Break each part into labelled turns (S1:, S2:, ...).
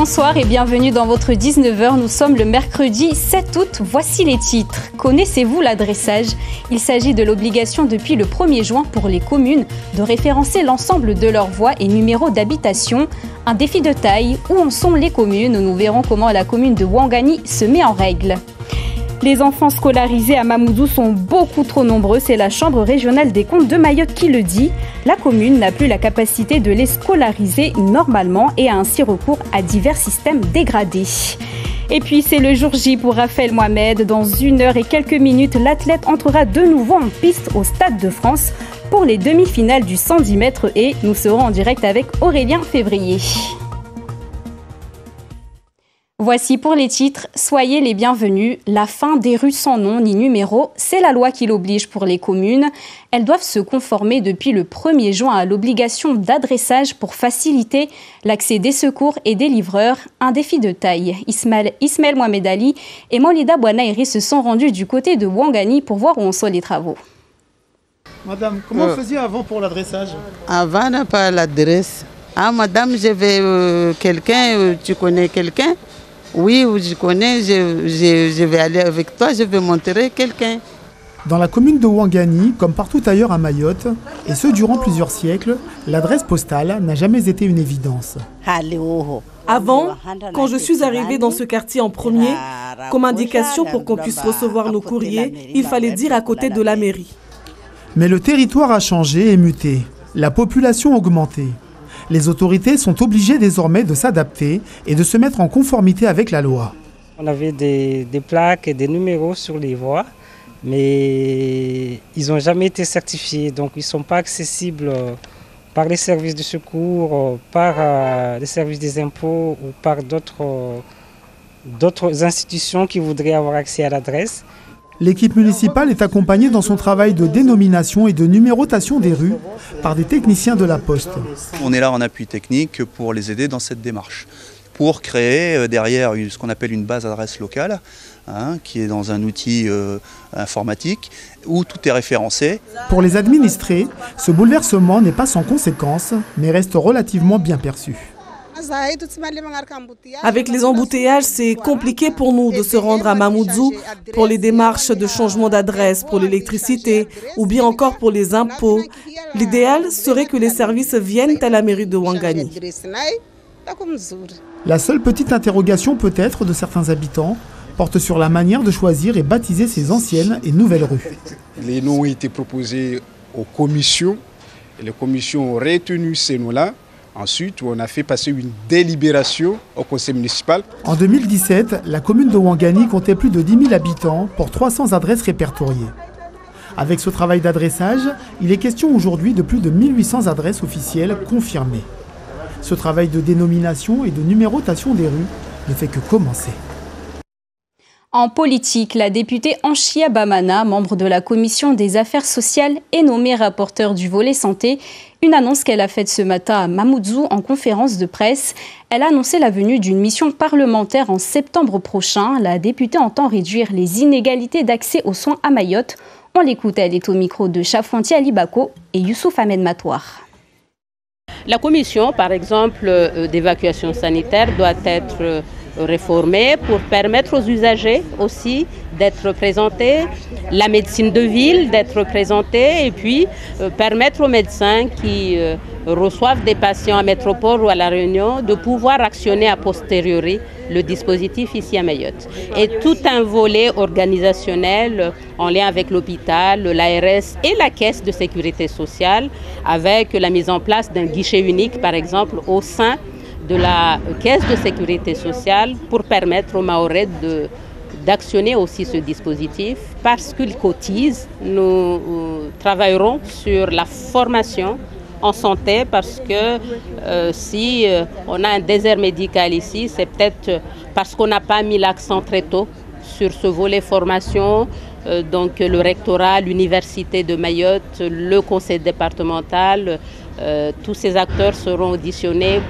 S1: Bonsoir et bienvenue dans votre 19h. Nous sommes le mercredi 7 août. Voici les titres. Connaissez-vous l'adressage? Il s'agit de l'obligation depuis le 1er juin pour les communes de référencer l'ensemble de leurs voies et numéros d'habitation. Un défi de taille. Où en sont les communes? Nous verrons comment la commune de Ouangani se met en règle. Les enfants scolarisés à Mamoudzou sont beaucoup trop nombreux. C'est la Chambre régionale des comptes de Mayotte qui le dit. La commune n'a plus la capacité de les scolariser normalement et a ainsi recours à divers systèmes dégradés. Et puis c'est le jour J pour Raphaël Mohamed. Dans 1 heure et quelques minutes, l'athlète entrera de nouveau en piste au Stade de France pour les demi-finales du 110 mètres et nous serons en direct avec Aurélien Février. Voici pour les titres, soyez les bienvenus. La fin des rues sans nom ni numéro, c'est la loi qui l'oblige pour les communes. Elles doivent se conformer depuis le 1er juin à l'obligation d'adressage pour faciliter l'accès des secours et des livreurs. Un défi de taille. Ismaël Mohamed Ali et Molida Bouanaïri se sont rendus du côté de Ouangani pour voir où en sont les travaux.
S2: Madame, comment vous faisiez avant pour l'adressage?
S3: Avant, on n'a pas l'adresse. Ah, madame, je vais quelqu'un, tu connais quelqu'un? Oui, je connais, je vais aller avec toi, je vais montrer quelqu'un.
S2: Dans la commune de Ouangani, comme partout ailleurs à Mayotte, et ce durant plusieurs siècles, l'adresse postale n'a jamais été une évidence.
S4: Avant, quand je suis arrivée dans ce quartier en premier, comme indication pour qu'on puisse recevoir nos courriers, il fallait dire à côté de la mairie.
S2: Mais le territoire a changé et muté, la population a augmenté. Les autorités sont obligées désormais de s'adapter et de se mettre en conformité avec la loi.
S5: On avait des plaques et des numéros sur les voies, mais ils n'ont jamais été certifiés, donc ils ne sont pas accessibles par les services de secours, par les services des impôts ou par d'autres institutions qui voudraient avoir accès à l'adresse.
S2: L'équipe municipale est accompagnée dans son travail de dénomination et de numérotation des rues par des techniciens de la Poste.
S6: On est là en appui technique pour les aider dans cette démarche, pour créer derrière ce qu'on appelle une base adresse locale, qui est dans un outil informatique où tout est référencé.
S2: Pour les administrés, ce bouleversement n'est pas sans conséquences, mais reste relativement bien perçu.
S4: Avec les embouteillages, c'est compliqué pour nous de se rendre à Mamoudzou pour les démarches de changement d'adresse, pour l'électricité ou bien encore pour les impôts. L'idéal serait que les services viennent à la mairie de Ouangani.
S2: La seule petite interrogation peut-être de certains habitants porte sur la manière de choisir et baptiser ces anciennes et nouvelles rues.
S7: Les noms ont été proposés aux commissions et les commissions ont retenu ces noms-là. Ensuite, on a fait passer une délibération au conseil municipal.
S2: En 2017, la commune de Ouangani comptait plus de 10 000 habitants pour 300 adresses répertoriées. Avec ce travail d'adressage, il est question aujourd'hui de plus de 1800 adresses officielles confirmées. Ce travail de dénomination et de numérotation des rues ne fait que commencer.
S1: En politique, la députée Anchia Bamana, membre de la commission des affaires sociales, est nommée rapporteure du volet santé. Une annonce qu'elle a faite ce matin à Mamoudzou en conférence de presse. Elle a annoncé la venue d'une mission parlementaire en septembre prochain. La députée entend réduire les inégalités d'accès aux soins à Mayotte. On l'écoute, elle est au micro de Chafonti Ali Bako et Youssouf Ahmed Matouar.
S8: La commission, par exemple, d'évacuation sanitaire doit être réformée pour permettre aux usagers aussi d'être présentés, la médecine de ville d'être présentée et puis permettre aux médecins qui reçoivent des patients à Métropole ou à La Réunion de pouvoir actionner a posteriori le dispositif ici à Mayotte. Et tout un volet organisationnel en lien avec l'hôpital, l'ARS et la caisse de sécurité sociale avec la mise en place d'un guichet unique par exemple au sein de la caisse de sécurité sociale pour permettre aux Mahorais d'actionner aussi ce dispositif parce qu'ils cotisent. Nous travaillerons sur la formation en santé parce que si on a un désert médical ici, c'est peut-être parce qu'on n'a pas mis l'accent très tôt sur ce volet formation. Donc le rectorat, l'université de Mayotte, le conseil départemental, tous ces acteurs seront auditionnés.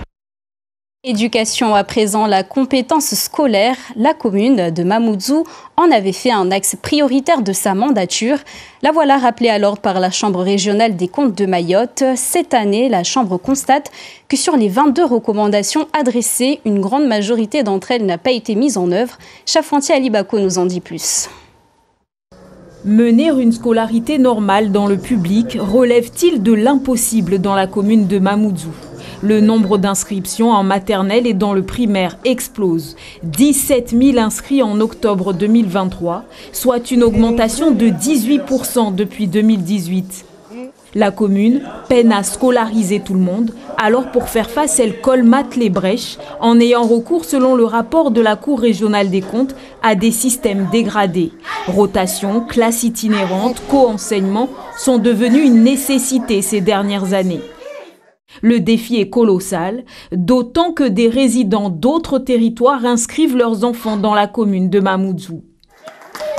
S1: Éducation à présent, la compétence scolaire, la commune de Mamoudzou en avait fait un axe prioritaire de sa mandature. La voilà rappelée à l'ordre par la Chambre régionale des comptes de Mayotte. Cette année, la Chambre constate que sur les 22 recommandations adressées, une grande majorité d'entre elles n'a pas été mise en œuvre. Chafanti Alibako nous en dit plus.
S9: Mener une scolarité normale dans le public relève-t-il de l'impossible dans la commune de Mamoudzou? Le nombre d'inscriptions en maternelle et dans le primaire explose. 17 000 inscrits en octobre 2023, soit une augmentation de 18% depuis 2018. La commune peine à scolariser tout le monde, alors pour faire face, elle colmate les brèches en ayant recours, selon le rapport de la Cour régionale des comptes, à des systèmes dégradés. Rotation, classes itinérantes, co-enseignement sont devenus une nécessité ces dernières années. Le défi est colossal, d'autant que des résidents d'autres territoires inscrivent leurs enfants dans la commune de Mamoudzou.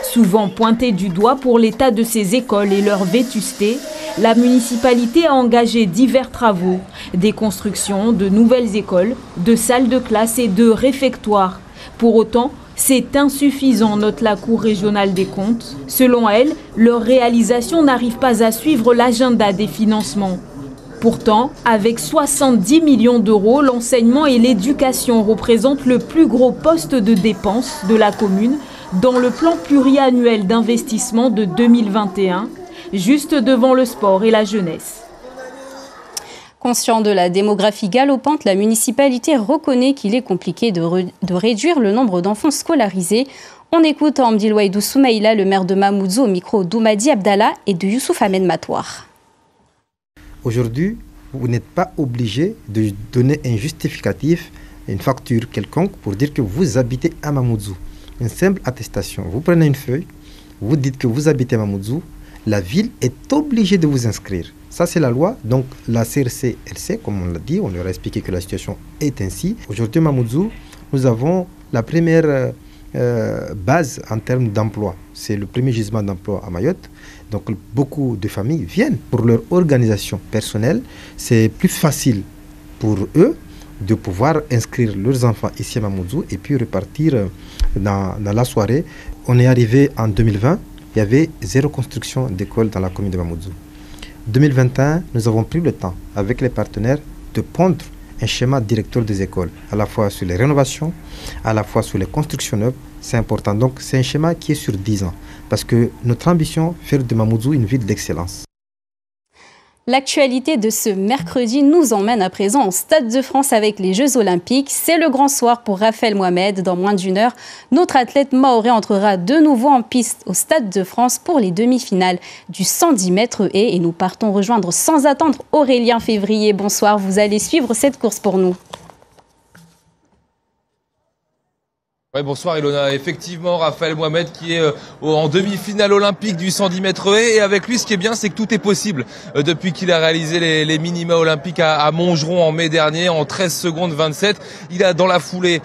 S9: Souvent pointés du doigt pour l'état de ces écoles et leur vétusté, la municipalité a engagé divers travaux, des constructions de nouvelles écoles, de salles de classe et de réfectoires. Pour autant, c'est insuffisant, note la Cour régionale des comptes. Selon elle, leur réalisation n'arrive pas à suivre l'agenda des financements. Pourtant, avec 70 millions d'euros, l'enseignement et l'éducation représentent le plus gros poste de dépenses de la commune dans le plan pluriannuel d'investissement de 2021, juste devant le sport et la jeunesse.
S1: Conscient de la démographie galopante, la municipalité reconnaît qu'il est compliqué de réduire le nombre d'enfants scolarisés. On écoute Amdil Waïdou Soumaïla, le maire de Mamoudzou, au micro d'Oumadi Abdallah et de Youssouf Ahmed Matouar.
S10: Aujourd'hui, vous n'êtes pas obligé de donner un justificatif, une facture quelconque pour dire que vous habitez à Mamoudzou. Une simple attestation. Vous prenez une feuille, vous dites que vous habitez à Mamoudzou, la ville est obligée de vous inscrire. Ça, c'est la loi. Donc, la CRC, elle sait, comme on l'a dit, on leur a expliqué que la situation est ainsi. Aujourd'hui, à Mamoudzou, nous avons la première base en termes d'emploi. C'est le premier gisement d'emploi à Mayotte. Donc beaucoup de familles viennent pour leur organisation personnelle. C'est plus facile pour eux de pouvoir inscrire leurs enfants ici à Mamoudzou et puis repartir dans la soirée. On est arrivé en 2020, il y avait 0 construction d'école dans la commune de Mamoudzou. 2021, nous avons pris le temps avec les partenaires de pondre un schéma directeur des écoles, à la fois sur les rénovations, à la fois sur les constructions neuves. C'est important. Donc, c'est un schéma qui est sur 10 ans. Parce que notre ambition, faire de Mamoudzou une ville d'excellence.
S1: L'actualité de ce mercredi nous emmène à présent au Stade de France avec les Jeux Olympiques. C'est le grand soir pour Raphaël Mohamed. Dans moins d'une heure, notre athlète mahorais entrera de nouveau en piste au Stade de France pour les demi-finales du 110 mètres haies. Et nous partons rejoindre sans attendre Aurélien Février. Bonsoir, vous allez suivre cette course pour nous.
S11: Ouais, bonsoir Ilona. Effectivement, Raphaël Mohamed qui est en demi-finale olympique du 110 mètres haies. Et avec lui, ce qui est bien, c'est que tout est possible. Depuis qu'il a réalisé les minima olympiques à Montgeron en mai dernier, en 13 secondes 27. Il a dans la foulée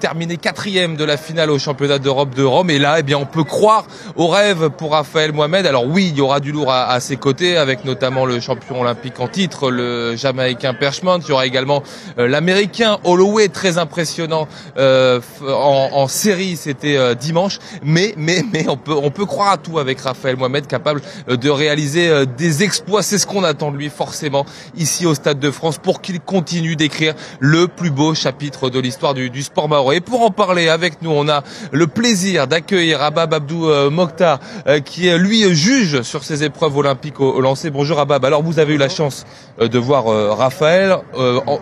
S11: terminé 4e de la finale au championnat d'Europe de Rome. Et là, eh bien, on peut croire au rêve pour Raphaël Mohamed. Alors oui, il y aura du lourd à ses côtés, avec notamment le champion olympique en titre, le Jamaïcain Perchmont. Il y aura également l'Américain Holloway, très impressionnant en série, c'était dimanche, mais on peut croire à tout avec Raphaël Mohamed, capable de réaliser des exploits. C'est ce qu'on attend de lui forcément ici au Stade de France pour qu'il continue d'écrire le plus beau chapitre de l'histoire du sport mahorais. Et pour en parler avec nous, on a le plaisir d'accueillir Abab Abdou Mokhtar qui est lui juge sur ces épreuves olympiques au lancer. Bonjour Abab. Alors vous avez eu la chance de voir Raphaël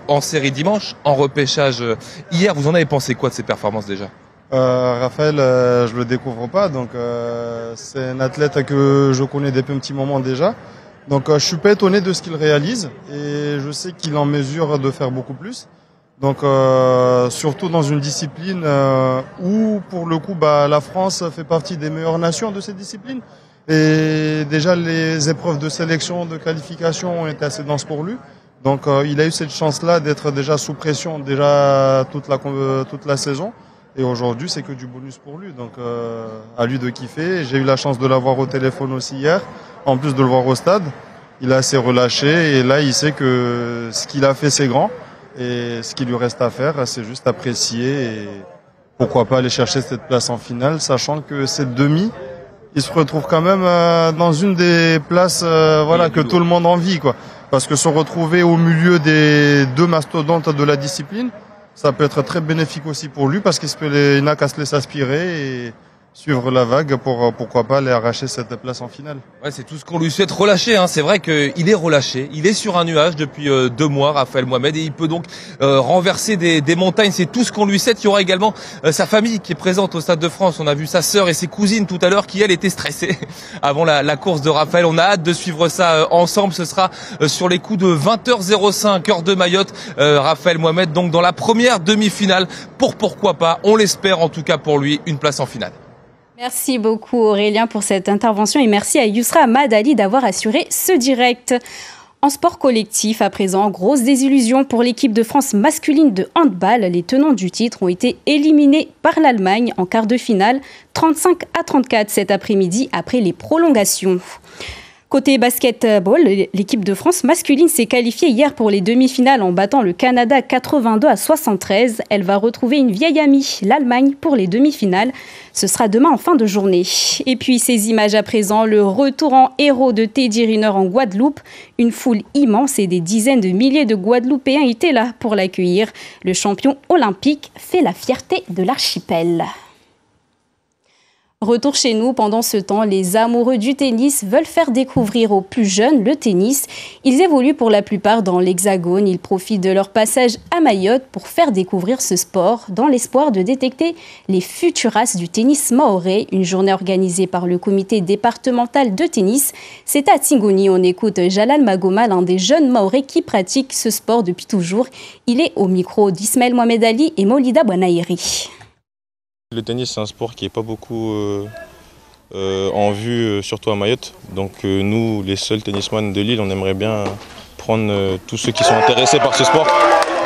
S11: en série dimanche, en repêchage hier. Vous en avez pensé quoi de ses performances déjà?
S12: Raphaël, je le découvre pas, donc c'est un athlète que je connais depuis un petit moment déjà. Donc je suis pas étonné de ce qu'il réalise et je sais qu'il est en mesure de faire beaucoup plus. Donc surtout dans une discipline où pour le coup la France fait partie des meilleures nations de cette discipline. Et déjà les épreuves de sélection, de qualification ont été assez denses pour lui. Donc il a eu cette chance-là d'être déjà sous pression déjà toute la saison. Et aujourd'hui, c'est que du bonus pour lui. Donc, à lui de kiffer. J'ai eu la chance de l'avoir au téléphone aussi hier. En plus de le voir au stade, il est assez relâché. Et là, il sait que ce qu'il a fait, c'est grand. Et ce qu'il lui reste à faire, c'est juste apprécier et pourquoi pas aller chercher cette place en finale, sachant que cette demi, il se retrouve quand même dans une des places que tout le monde envie, quoi. Parce que se retrouver au milieu des deux mastodontes de la discipline, ça peut être très bénéfique aussi pour lui parce qu'il n'a qu'à se laisser aspirer et suivre la vague pour pourquoi pas aller arracher cette place en finale.
S11: Ouais, c'est tout ce qu'on lui souhaite, relâcher. C'est vrai qu'il est relâché, il est sur un nuage depuis 2 mois, Raphaël Mohamed, et il peut donc renverser des montagnes. C'est tout ce qu'on lui souhaite. Il y aura également sa famille qui est présente au Stade de France. On a vu sa sœur et ses cousines tout à l'heure qui, elles, étaient stressées avant la course de Raphaël. On a hâte de suivre ça ensemble. Ce sera sur les coups de 20h05, heure de Mayotte. Raphaël Mohamed, donc dans la première demi-finale, pourquoi pas, on l'espère en tout cas pour lui, une place en finale.
S1: Merci beaucoup Aurélien pour cette intervention et merci à Yousra Madali d'avoir assuré ce direct. En sport collectif, à présent, grosse désillusion pour l'équipe de France masculine de handball. Les tenants du titre ont été éliminés par l'Allemagne en quart de finale, 35-34 cet après-midi après les prolongations. Côté basketball, l'équipe de France masculine s'est qualifiée hier pour les demi-finales en battant le Canada 82-73. Elle va retrouver une vieille amie, l'Allemagne, pour les demi-finales. Ce sera demain en fin de journée. Et puis ces images à présent, le retour en héros de Teddy Riner en Guadeloupe. Une foule immense et des dizaines de milliers de Guadeloupéens étaient là pour l'accueillir. Le champion olympique fait la fierté de l'archipel. Retour chez nous, pendant ce temps, les amoureux du tennis veulent faire découvrir aux plus jeunes le tennis. Ils évoluent pour la plupart dans l'Hexagone. Ils profitent de leur passage à Mayotte pour faire découvrir ce sport dans l'espoir de détecter les futures races du tennis mahorais. Une journée organisée par le comité départemental de tennis. C'est à Tingoni. On écoute Jalal Magoma, l'un des jeunes mahorais qui pratique ce sport depuis toujours. Il est au micro d'Ismaël Mohamed Ali et Maulida Bouanaïri.
S13: Le tennis, c'est un sport qui n'est pas beaucoup en vue, surtout à Mayotte. Donc nous, les seuls tennisman de l'île, on aimerait bien prendre tous ceux qui sont intéressés par ce sport.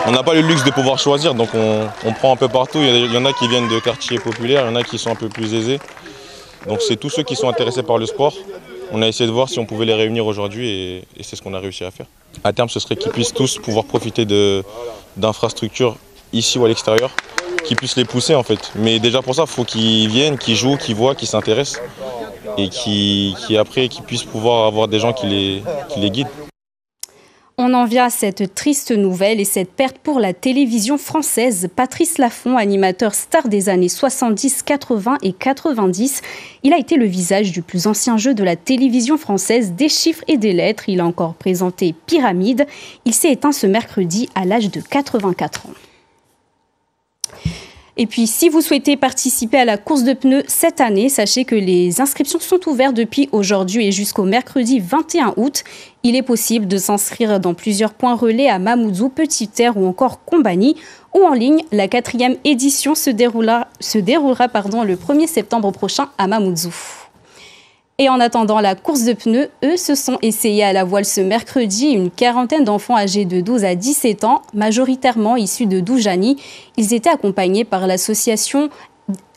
S13: On n'a pas le luxe de pouvoir choisir, donc on prend un peu partout. Il y en a qui viennent de quartiers populaires, il y en a qui sont un peu plus aisés. Donc c'est tous ceux qui sont intéressés par le sport. On a essayé de voir si on pouvait les réunir aujourd'hui et c'est ce qu'on a réussi à faire. À terme, ce serait qu'ils puissent tous pouvoir profiter d'infrastructures ici ou à l'extérieur, qui puissent les pousser en fait. Mais déjà pour ça, il faut qu'ils viennent, qu'ils jouent, qu'ils voient, qu'ils s'intéressent et qui puissent pouvoir avoir des gens qui les guident.
S1: On en vient à cette triste nouvelle et cette perte pour la télévision française. Patrice Laffont, animateur star des années 70, 80 et 90. Il a été le visage du plus ancien jeu de la télévision française, des chiffres et des lettres. Il a encore présenté Pyramide. Il s'est éteint ce mercredi à l'âge de 84 ans. Et puis, si vous souhaitez participer à la course de pneus cette année, sachez que les inscriptions sont ouvertes depuis aujourd'hui et jusqu'au mercredi 21 août. Il est possible de s'inscrire dans plusieurs points relais à Mamoudzou, Petite-Terre ou encore Combani. Ou en ligne, la 4e édition se déroulera le 1er septembre prochain à Mamoudzou. Et en attendant la course de pneus, eux se sont essayés à la voile ce mercredi. Une quarantaine d'enfants âgés de 12 à 17 ans, majoritairement issus de Doujani. Ils étaient accompagnés par l'association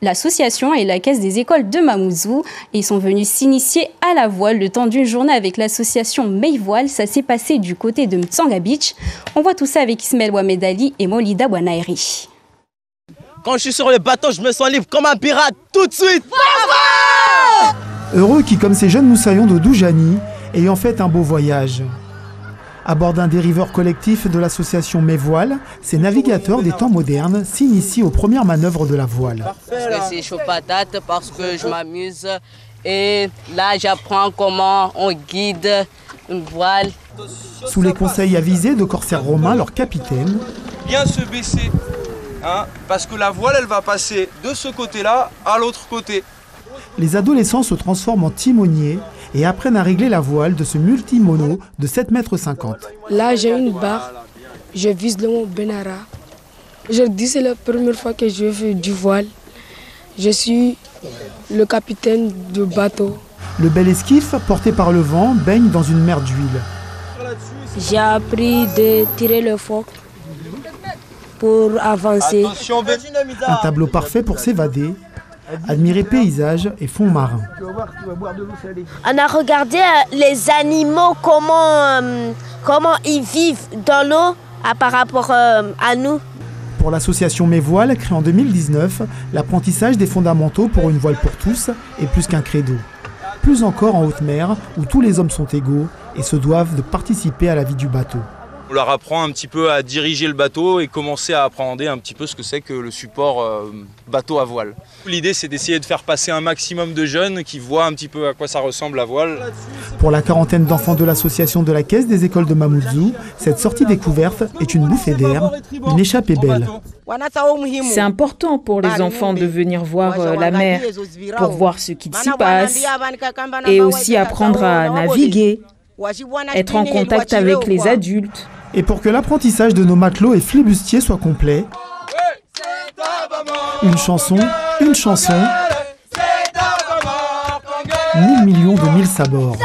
S1: et la caisse des écoles de Mamoudzou. Ils sont venus s'initier à la voile le temps d'une journée avec l'association Meivoile. Ça s'est passé du côté de Mtsanga Beach. On voit tout ça avec Ismaël Mohamed Ali et Maulida Bouanaïri.
S14: Quand je suis sur le bateau, je me sens libre comme un pirate tout de suite.
S2: Heureux qui, comme ces jeunes moussaillons de Doujani, ayant fait un beau voyage. À bord d'un dériveur collectif de l'association Meivoile, ces navigateurs des temps modernes s'initient aux premières manœuvres de la voile.
S15: C'est chaud patate parce que je m'amuse et là j'apprends comment on guide une voile.
S2: Sous les conseils avisés de corsaires romains, leur capitaine.
S16: Bien se baisser, parce que la voile elle va passer de ce côté-là à l'autre côté.
S2: Les adolescents se transforment en timoniers et apprennent à régler la voile de ce multimono de 7,50 m.
S17: Là, j'ai une barre, je vise le mont Benara. Je dis c'est la première fois que je fais du voile. Je suis le capitaine du bateau.
S2: Le bel esquif, porté par le vent, baigne dans une mer d'huile.
S17: J'ai appris de tirer le fond pour avancer.
S2: Un tableau parfait pour s'évader. Admirer paysages et fonds marins.
S18: On a regardé les animaux, comment ils vivent dans l'eau par rapport à nous.
S2: Pour l'association Mes Voiles, créée en 2019, l'apprentissage des fondamentaux pour une voile pour tous est plus qu'un credo. Plus encore en haute mer, où tous les hommes sont égaux et se doivent de participer à la vie du bateau.
S16: On leur apprend un petit peu à diriger le bateau et commencer à appréhender un petit peu ce que c'est que le support bateau à voile. L'idée, c'est d'essayer de faire passer un maximum de jeunes qui voient un petit peu à quoi ça ressemble la voile.
S2: Pour la quarantaine d'enfants de l'association de la Caisse des écoles de Mamoudzou, cette sortie découverte est une bouffée d'air, une échappée belle.
S9: C'est important pour les enfants de venir voir la mer, pour voir ce qui s'y passe et aussi apprendre à naviguer, être en contact avec les adultes.
S2: Et pour que l'apprentissage de nos matelots et flibustiers soit complet, une chanson, 1000 millions de mille sabords.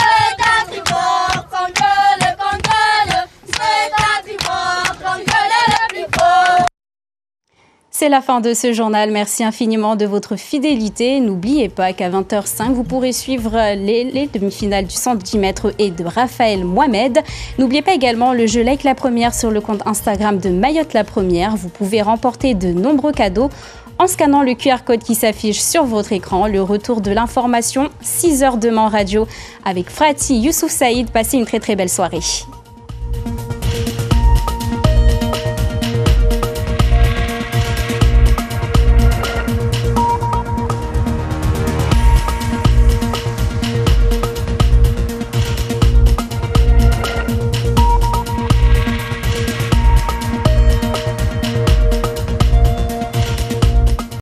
S1: C'est la fin de ce journal. Merci infiniment de votre fidélité. N'oubliez pas qu'à 20h05, vous pourrez suivre les demi-finales du 110 mètres et de Raphaël Mohamed. N'oubliez pas également le jeu Like la Première sur le compte Instagram de Mayotte la Première. Vous pouvez remporter de nombreux cadeaux en scannant le QR code qui s'affiche sur votre écran. Le retour de l'information, 6 heures de Man Radio avec Frati Youssouf Saïd. Passez une très très belle soirée.